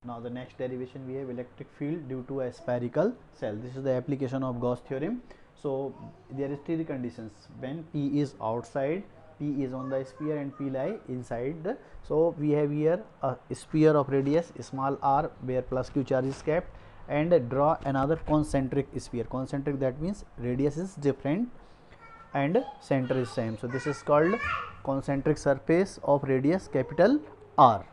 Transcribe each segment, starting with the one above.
Now the next derivation we have electric field due to a spherical cell. This is the application of Gauss theorem. So there is three conditions: when P is outside, P is on the sphere and P lie inside. So we have here a sphere of radius small r where plus q charge is kept, and draw another concentric sphere. Concentric, that means radius is different and center is same. So this is called concentric surface of radius capital R.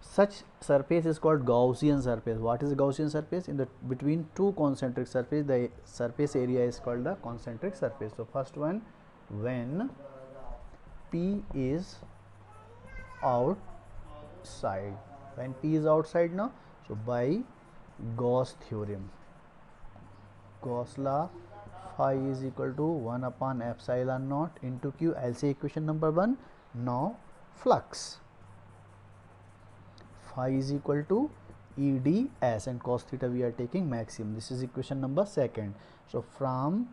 Such surface is called Gaussian surface. What is Gaussian surface? In the between two concentric surface, the surface area is called the concentric surface. So first one, when P is outside, when P is outside now, so by Gauss theorem, Gauss law, phi is equal to 1 upon epsilon naught into q. I'll say equation number 1. Now flux, phi is equal to EdS, and cos theta we are taking maximum. This is equation number 2. So from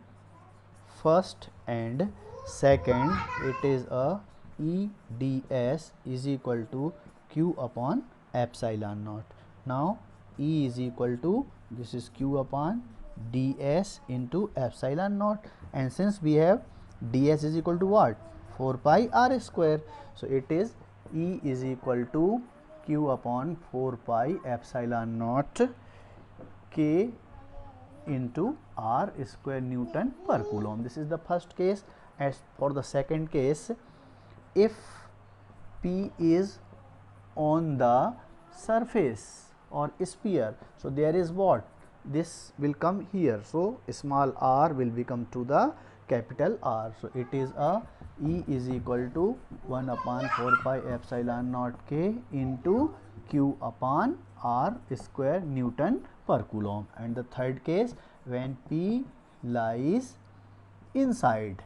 first and second, it is a EdS is equal to q upon epsilon naught. Now E is equal to, this is q upon ds into epsilon naught, and since we have ds is equal to what, 4 pi r square, so it is E is equal to q upon 4 pi epsilon naught k into r square Newton per coulomb. This is the first case. As for the second case, if P is on the surface or sphere, so there is what, this will come here, so small r will become to the capital R. So it is a E is equal to 1 upon 4 pi epsilon naught k into q upon r square Newton per coulomb. And the third case, when P lies inside,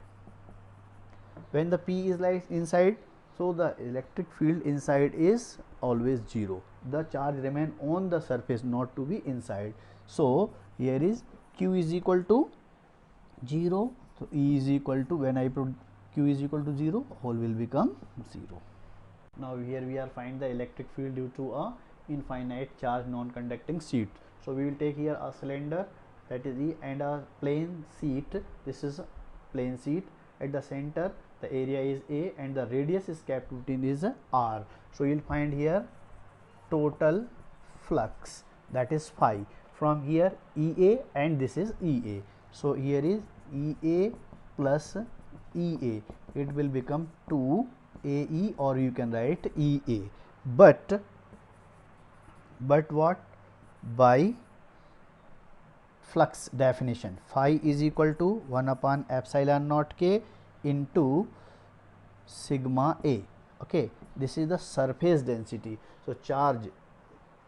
when the P is lies inside, so the electric field inside is always 0. The charge remain on the surface, not to be inside. So here is q is equal to 0. So E is equal to, when I put q is equal to 0, whole will become 0. Now here we are find the electric field due to a infinite charge non-conducting sheet. So we will take here a cylinder, that is E, and a plane sheet. This is a plane sheet. At the center the area is A and the radius is kept within is R. So you will find here total flux, that is phi, from here EA, and this is EA. So here is EA plus EA, it will become 2 AE, or you can write EA. But what, by flux definition, phi is equal to 1 upon epsilon naught k into sigma A. Okay, this is the surface density. So charge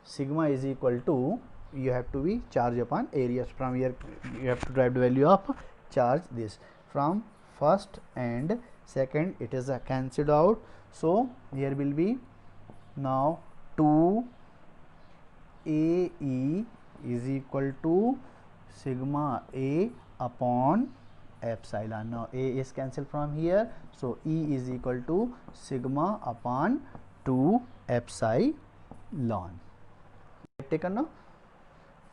sigma is equal to, you have to be charge upon area. From here you have to derive the value of charge. This from first and second, it is cancelled out. So here will be now 2 AE is equal to sigma A upon epsilon. Now A is cancelled from here, so E is equal to sigma upon 2 epsilon. Taken now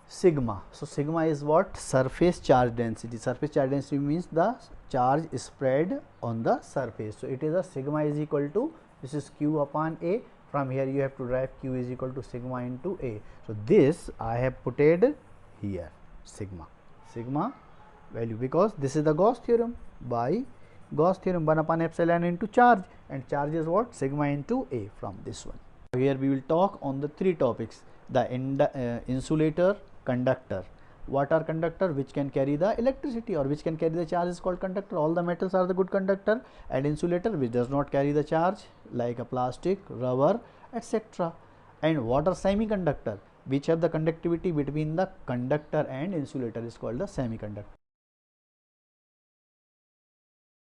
sigma. So sigma is what, surface charge density. Surface charge density means the charge spread on the surface. So it is a sigma is equal to, this is q upon A. From here you have to derive q is equal to sigma into A. So this I have put it here, sigma value, because this is the Gauss theorem. By Gauss theorem, 1 upon epsilon into charge, and charge is what, sigma into A. From this one, here we will talk on the three topics: the insulator, conductor. What are conductor? Which can carry the electricity or which can carry the charge is called conductor. All the metals are the good conductor. And insulator, which does not carry the charge, like a plastic, rubber, etc. And what are semiconductor? Which have the conductivity between the conductor and insulator is called the semiconductor.